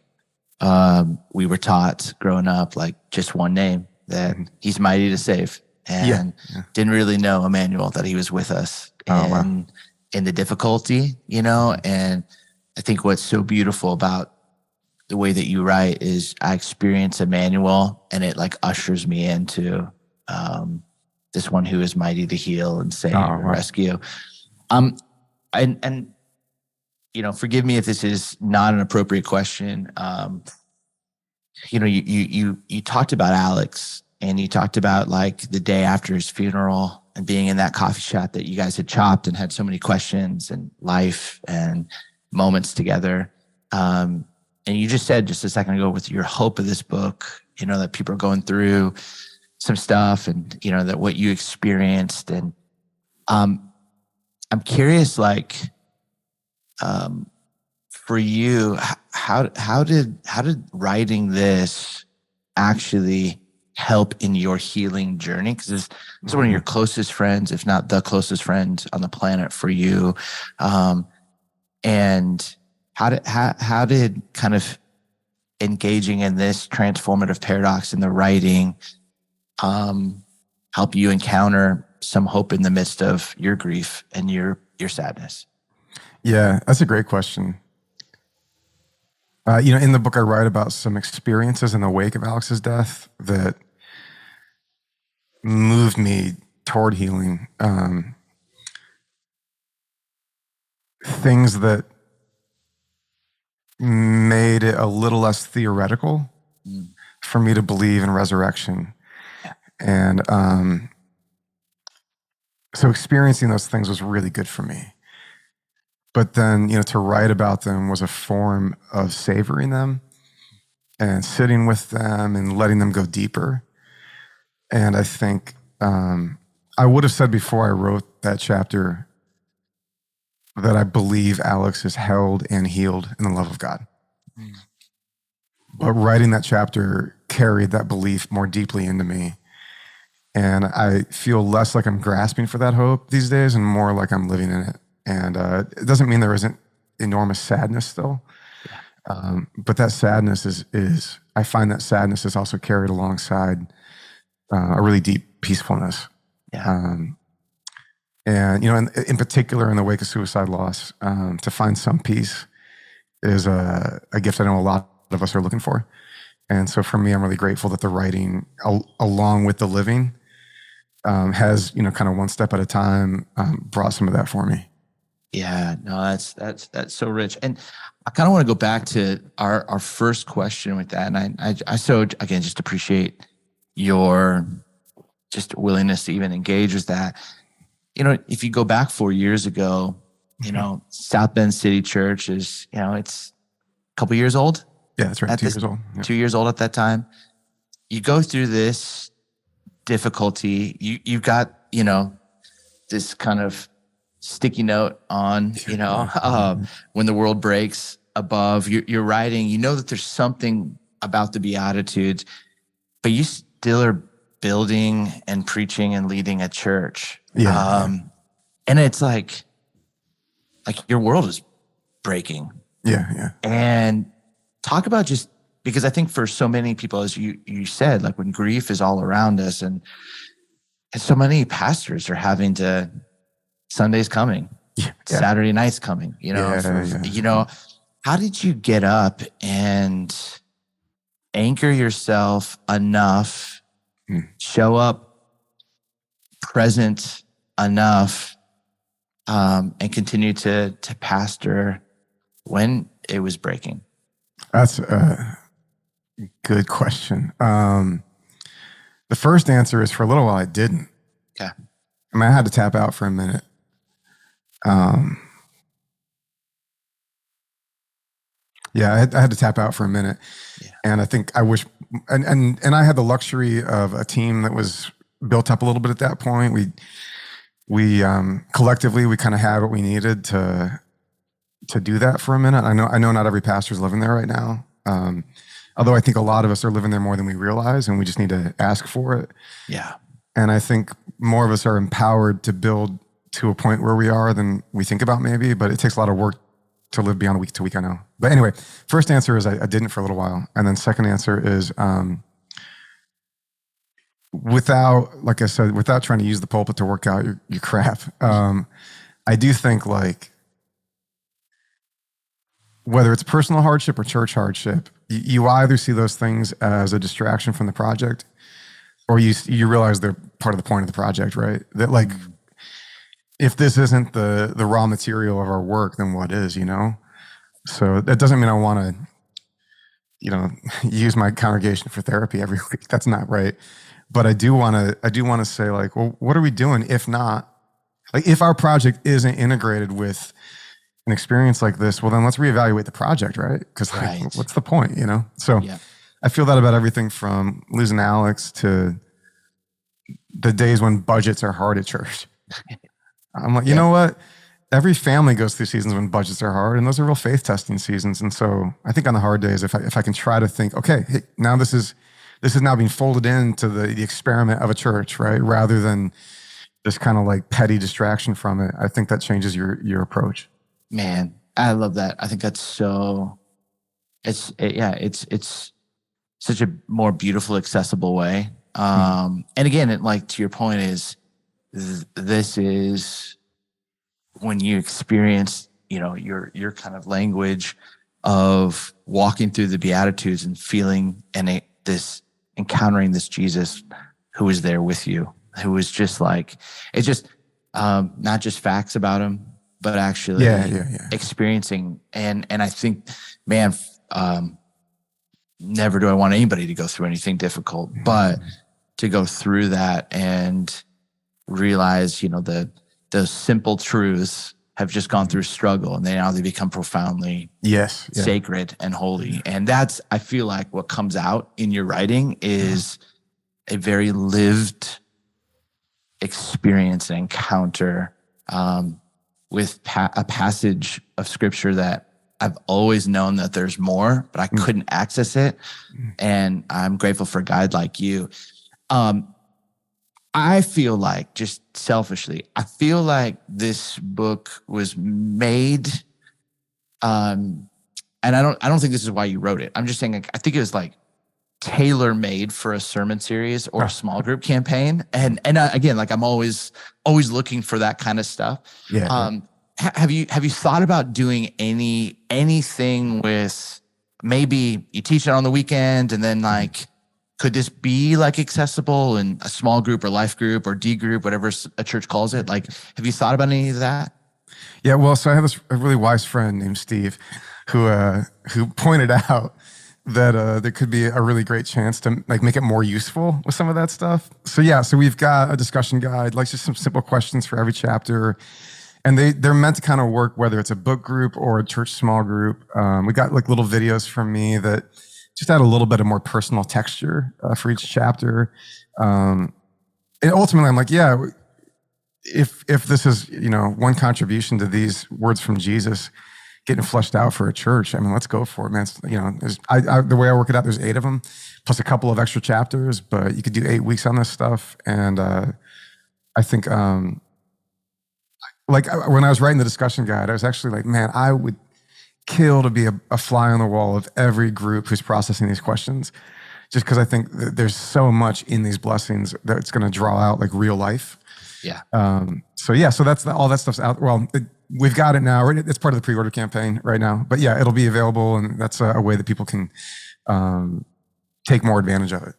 we were taught growing up, like just one name, that he's mighty to save, and didn't really know Immanuel, that he was with us in the difficulty, and I think what's so beautiful about the way that you write is I experience Immanuel, and it like ushers me into this one who is mighty to heal and save and rescue. And forgive me if this is not an appropriate question. You talked about Alex, and you talked about like the day after his funeral and being in that coffee shop that you guys had chopped and had so many questions and life and moments together. And you just said just a second ago with your hope of this book, that people are going through some stuff, and that what you experienced. And I'm curious, like, for you, how did writing this actually help in your healing journey? Because this is one of your closest friends, if not the closest friend on the planet for you. And how did kind of engaging in this transformative paradox in the writing help you encounter some hope in the midst of your grief and your sadness? Yeah, that's a great question. In the book, I write about some experiences in the wake of Alex's death that moved me toward healing. Things that made it a little less theoretical for me to believe in resurrection. And so experiencing those things was really good for me. But then, to write about them was a form of savoring them and sitting with them and letting them go deeper. And I think I would have said before I wrote that chapter that I believe Alex is held and healed in the love of God. Mm. But writing that chapter carried that belief more deeply into me. And I feel less like I'm grasping for that hope these days and more like I'm living in it. And it doesn't mean there isn't enormous sadness still. Yeah. But that sadness is, I find that sadness is also carried alongside a really deep peacefulness. Yeah. And, in particular, in the wake of suicide loss, to find some peace is a gift I know a lot of us are looking for. And so for me, I'm really grateful that the writing, along with the living, has, kind of one step at a time, brought some of that for me. Yeah, no, that's so rich. And I kind of want to go back to our first question with that. And I so, again, just appreciate your just willingness to even engage with that. If you go back 4 years ago, South Bend City Church is, it's a couple years old. Yeah, that's right. 2 years old. Yeah. 2 years old at that time. You go through this difficulty. You've got, this kind of sticky note on, when the world breaks above. You're writing, that there's something about the Beatitudes, but you still are building and preaching and leading a church. Yeah. And it's like your world is breaking. Yeah, yeah. And talk about just, because I think for so many people, as you said, like when grief is all around us and so many pastors are having to, Sunday's coming, Saturday night's coming, how did you get up and anchor yourself enough, show up present enough, and continue to pastor when it was breaking? That's a good question. The first answer is for a little while I didn't. Okay. I had to tap out for a minute. I had to tap out for a minute. Yeah. And I think I wish, and I had the luxury of a team that was built up a little bit at that point. We collectively, we kind of had what we needed to do that for a minute. I know not every pastor's living there right now. Although I think a lot of us are living there more than we realize, and we just need to ask for it. Yeah. And I think more of us are empowered to build to a point where we are than we think about maybe, but it takes a lot of work to live beyond week to week, I know. But anyway, first answer is I didn't for a little while. And then second answer is without, like I said, without trying to use the pulpit to work out your crap, I do think like, whether it's personal hardship or church hardship, you either see those things as a distraction from the project, or you realize they're part of the point of the project, right? That like, if this isn't the raw material of our work, then what is, So that doesn't mean I want to, use my congregation for therapy every week. That's not right. But I do want to say like, well, what are we doing if not? Like if our project isn't integrated with an experience like this, well, then let's reevaluate the project, right? Because like, what's the point, So yeah. I feel that about everything from losing Alex to the days when budgets are hard at church. I'm like, you know what? Every family goes through seasons when budgets are hard, and those are real faith testing seasons. And so I think on the hard days, if I can try to think, okay, hey, now this is now being folded into the experiment of a church, right? Rather than this kind of like petty distraction from it, I think that changes your approach. Man, I love that. I think that's so. It's such a more beautiful, accessible way. And again, it like to your point is. This is when you experience, your kind of language of walking through the Beatitudes and feeling encountering this Jesus who is there with you, who is just like, it's just not just facts about him, but actually experiencing. And I think, man, never do I want anybody to go through anything difficult, but to go through that and realize, those simple truths have just gone through struggle, and now they become profoundly sacred and holy. And that's, I feel like, what comes out in your writing is a very lived experience and encounter with a passage of scripture that I've always known that there's more, but I couldn't access it. And I'm grateful for a guide like you. I feel like, just selfishly, I feel like this book was made, and I don't think this is why you wrote it. I'm just saying, like, I think it was like tailor-made for a sermon series or a small group campaign. And again, like, I'm always looking for that kind of stuff. Have you thought about doing anything with, maybe you teach it on the weekend, and then, like, could this be like accessible in a small group or life group or D group, whatever a church calls it? Like, have you thought about any of that? Yeah, well, so I have a really wise friend named Steve who pointed out that there could be a really great chance to, like, make it more useful with some of that stuff. So yeah, so we've got a discussion guide, like just some simple questions for every chapter. And they're meant to kind of work whether it's a book group or a church small group. We got like little videos from me that just add a little bit of more personal texture for each chapter. And ultimately, I'm like, yeah, if this is, one contribution to these words from Jesus getting fleshed out for a church, I mean, let's go for it, man. It's, the way I work it out, there's 8 of them, plus a couple of extra chapters, but you could do 8 weeks on this stuff. And I think, when I was writing the discussion guide, I was actually like, man, I would kill to be a fly on the wall of every group who's processing these questions, just because I think that there's so much in these blessings that it's going to draw out like real life. Yeah. So that's all that stuff's out. Well, we've got it now. It's part of the pre-order campaign right now. But yeah, it'll be available, and that's a way that people can take more advantage of it.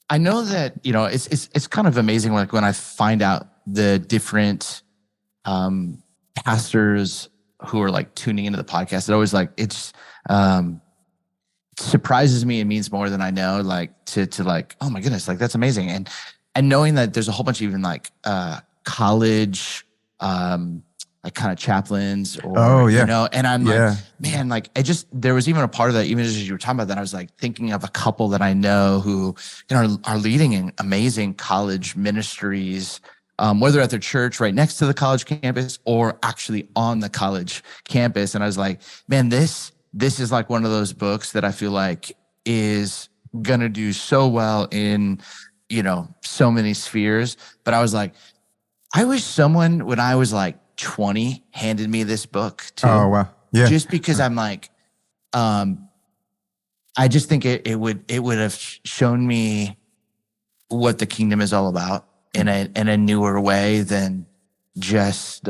I know that it's kind of amazing when I find out the different pastors who are like tuning into the podcast. It always surprises me and means more than I know, like to like, oh my goodness, like that's amazing. And knowing that there's a whole bunch of even like college like kind of chaplains or and I'm like, man, like there was even a part of that, even as you were talking about that, I was like thinking of a couple that I know who are leading in amazing college ministries, whether at their church right next to the college campus or actually on the college campus. And I was like, man, this is like one of those books that I feel like is gonna do so well in, so many spheres. But I was like, I wish someone, when I was like 20, handed me this book too. Oh, wow. Yeah. Just because I'm like, I just think it would have shown me what the kingdom is all about in a newer way than just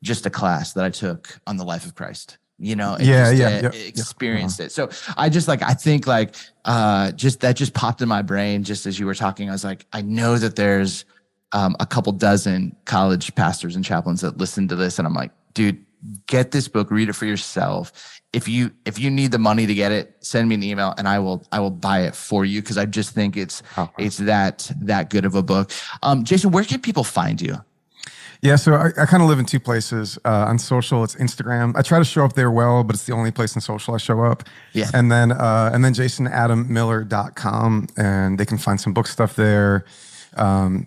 just a class that I took on the life of Christ. Experienced it. So I think that popped in my brain just as you were talking. I was like, I know that there's a couple dozen college pastors and chaplains that listen to this, and I'm like, dude, get this book, read it for yourself. If you need the money to get it, send me an email and I will buy it for you, because I just think it's that good of a book. Jason, where can people find you? Yeah, so I kind of live in 2 places. On social, it's Instagram. I try to show up there well, but it's the only place in social I show up. Yeah. And then jasonadammiller.com, and they can find some book stuff there, and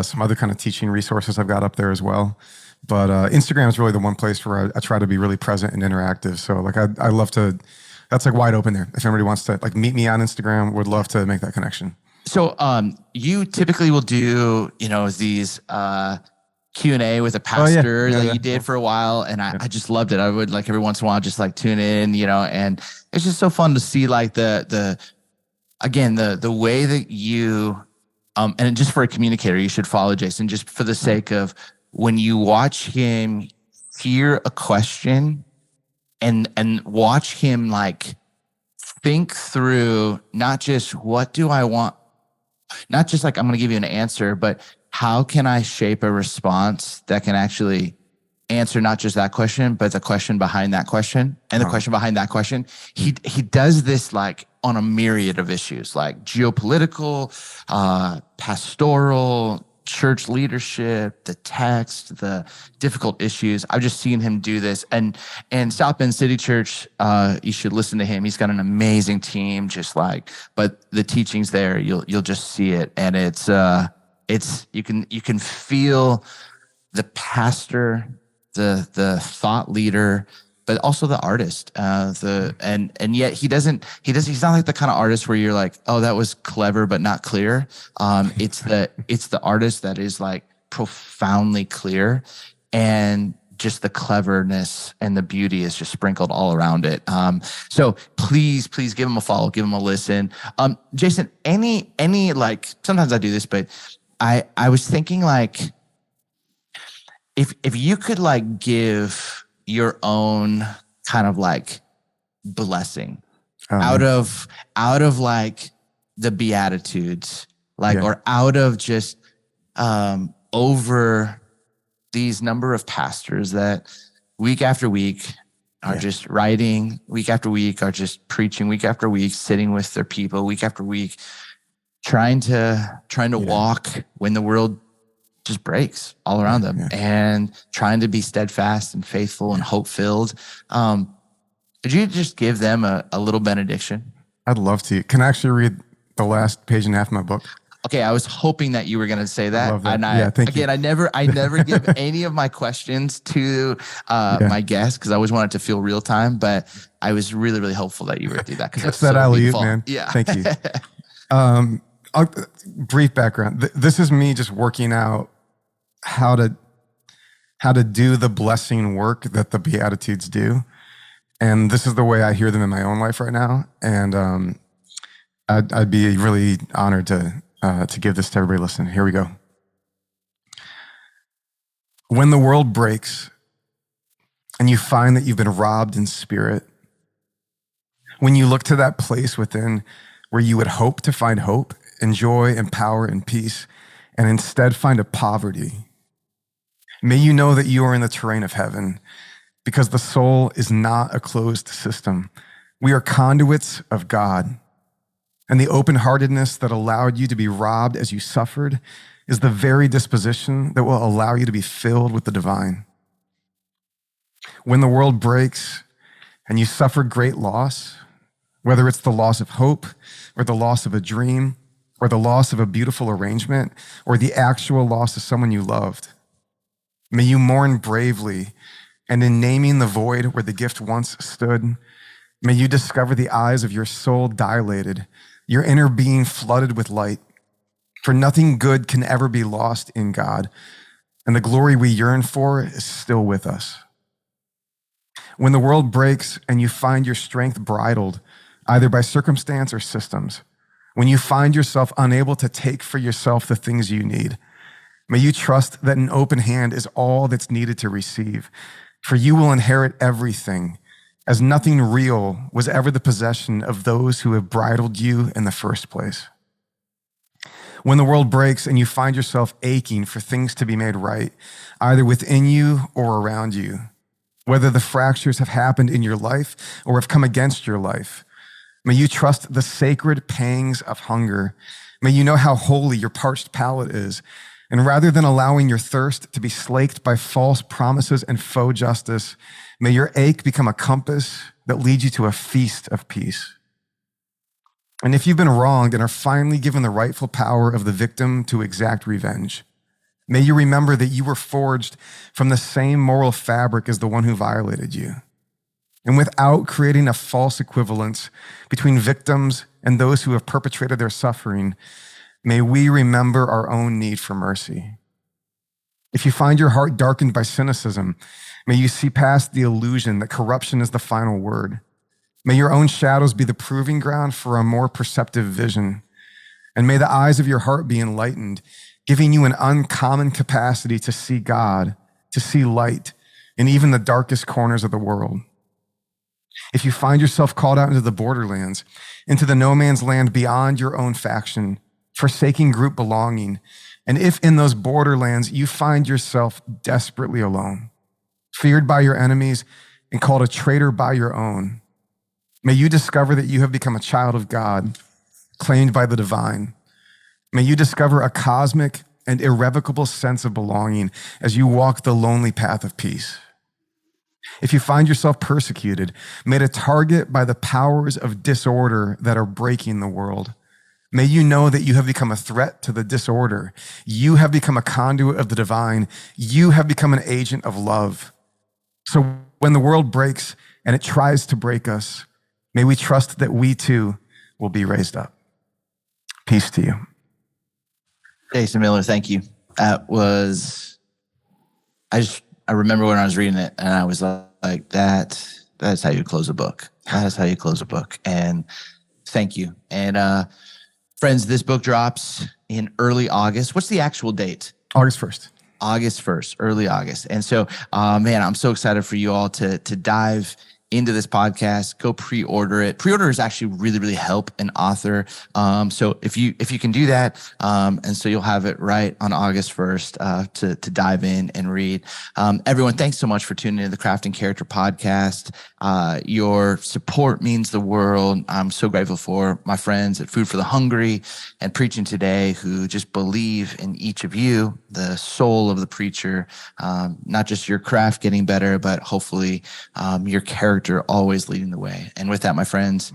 some other kind of teaching resources I've got up there as well. But Instagram is really the one place where I try to be really present and interactive. So like I love to, that's like wide open there. If anybody wants to like meet me on Instagram, would love to make that connection. So you typically will do, these Q&A with a pastor that you did for a while. And I just loved it. I would like every once in a while just like tune in, and it's just so fun to see like the way that you, and just for a communicator, you should follow Jason just for the sake of when you watch him hear a question and watch him like think through not just what do I want, not just like I'm going to give you an answer, but how can I shape a response that can actually answer not just that question, but the question behind that question and the question behind that question. He does this like on a myriad of issues, like geopolitical, pastoral, church leadership, the text, the difficult issues. I've just seen him do this. And South Bend City Church, you should listen to him. He's got an amazing team, but the teachings there, you'll just see it. And it's you can feel the pastor, the thought leader, but also the artist. And yet he's not like the kind of artist where you're like, oh, that was clever but not clear. It's the artist that is like profoundly clear, and just the cleverness and the beauty is just sprinkled all around it. So please give him a follow, give him a listen. Jason, any like, sometimes I do this, but I was thinking like, if you could like give your own kind of like blessing out of like the beatitudes, like, or out of just over these number of pastors that week after week are just writing, week after week are just preaching, week after week, sitting with their people, week after week, trying to walk when the world just breaks all around them, and trying to be steadfast and faithful and hope-filled. Could you just give them a little benediction? I'd love to. Can I actually read the last page and a half of my book? Okay, I was hoping that you were going to say that. Love that. And Thank you. I never give any of my questions to my guests, because I always want it to feel real time. But I was really, really hopeful that you were going to do that, because that's that alley-oop, man. Yeah. Thank you. Brief background. This is me just working out how to do the blessing work that the Beatitudes do. And this is the way I hear them in my own life right now. And I'd be really honored to give this to everybody listening. Here we go. When the world breaks and you find that you've been robbed in spirit, when you look to that place within where you would hope to find hope and joy and power and peace, and instead find a poverty, may you know that you are in the terrain of heaven, because the soul is not a closed system. We are conduits of God. And the open-heartedness that allowed you to be robbed as you suffered is the very disposition that will allow you to be filled with the divine. When the world breaks and you suffer great loss, whether it's the loss of hope or the loss of a dream or the loss of a beautiful arrangement or the actual loss of someone you loved, may you mourn bravely, and in naming the void where the gift once stood, may you discover the eyes of your soul dilated, your inner being flooded with light. For nothing good can ever be lost in God, and the glory we yearn for is still with us. When the world breaks and you find your strength bridled, either by circumstance or systems, when you find yourself unable to take for yourself the things you need, may you trust that an open hand is all that's needed to receive, for you will inherit everything, as nothing real was ever the possession of those who have bridled you in the first place. When the world breaks and you find yourself aching for things to be made right, either within you or around you, whether the fractures have happened in your life or have come against your life, may you trust the sacred pangs of hunger. May you know how holy your parched palate is. And rather than allowing your thirst to be slaked by false promises and faux justice, may your ache become a compass that leads you to a feast of peace. And if you've been wronged and are finally given the rightful power of the victim to exact revenge, may you remember that you were forged from the same moral fabric as the one who violated you. And without creating a false equivalence between victims and those who have perpetrated their suffering, may we remember our own need for mercy. If you find your heart darkened by cynicism, may you see past the illusion that corruption is the final word. May your own shadows be the proving ground for a more perceptive vision. And may the eyes of your heart be enlightened, giving you an uncommon capacity to see God, to see light in even the darkest corners of the world. If you find yourself called out into the borderlands, into the no man's land beyond your own faction, forsaking group belonging, and if in those borderlands you find yourself desperately alone, feared by your enemies and called a traitor by your own, may you discover that you have become a child of God, claimed by the divine. May you discover a cosmic and irrevocable sense of belonging as you walk the lonely path of peace. If you find yourself persecuted, made a target by the powers of disorder that are breaking the world, may you know that you have become a threat to the disorder. You have become a conduit of the divine. You have become an agent of love. So when the world breaks and it tries to break us, may we trust that we too will be raised up. Peace to you. Jason Miller, thank you. That was, I remember when I was reading it and I was like, that's how you close a book. That is how you close a book. And thank you. And friends, this book drops in early August. What's the actual date? August 1st. August 1st, early August. And so, man, I'm so excited for you all to dive into this podcast. Go pre-order it. Pre-orders actually really help an author. So if you can do that, and so you'll have it right on August 1st to dive in and read. Everyone, thanks so much for tuning into the Craft and Character podcast. Your support means the world. I'm so grateful for my friends at Food for the Hungry and Preaching Today who just believe in each of you, the soul of the preacher, not just your craft getting better, but hopefully your character always leading the way. And with that, my friends,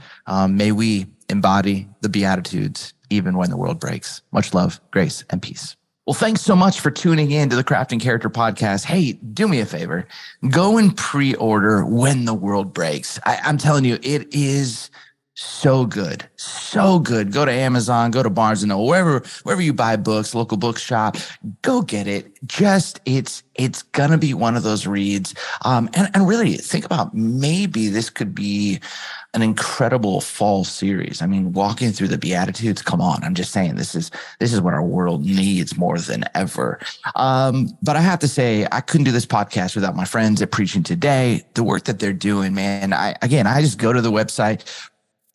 may we embody the beatitudes even when the world breaks. Much love, grace, and peace. Well, thanks so much for tuning in to the Craft and Character podcast. Hey, do me a favor. Go and pre-order When the World Breaks. I'm telling you, it is so good. So good. Go to Amazon, go to Barnes & Noble, wherever you buy books, local bookshop, go get it. Just, it's going to be one of those reads. And really think about maybe this could be an incredible fall series. I mean, walking through the Beatitudes, come on. I'm just saying this is what our world needs more than ever. But I have to say, I couldn't do this podcast without my friends at Preaching Today, the work that they're doing, man. I just go to the website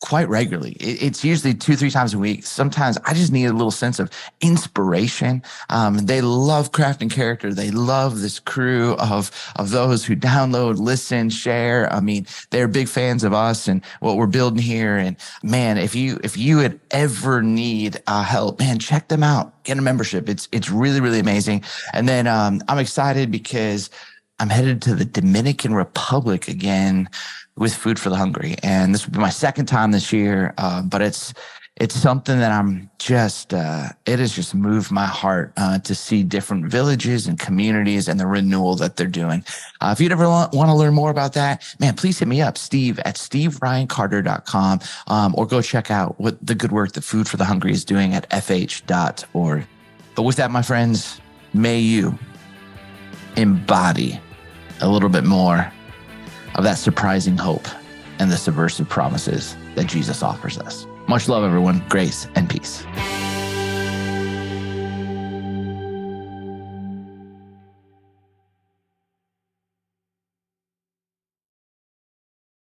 quite regularly. It's usually 2-3 times a week. Sometimes I just need a little sense of inspiration. They love Craft and Character. They love this crew of those who download, listen, share. I mean, they're big fans of us and what we're building here. And man, if you would ever need help, man, check them out. Get a membership. It's really amazing. And then I'm excited because I'm headed to the Dominican Republic again with Food for the Hungry. And this will be my second time this year. But it's something that I'm just, it has just moved my heart to see different villages and communities and the renewal that they're doing. If you'd ever want to learn more about that, man, please hit me up, steve@steveryancarter.com, or go check out what the good work that Food for the Hungry is doing at fh.org. But with that, my friends, may you embody a little bit more of that surprising hope and the subversive promises that Jesus offers us. Much love, everyone. Grace and peace.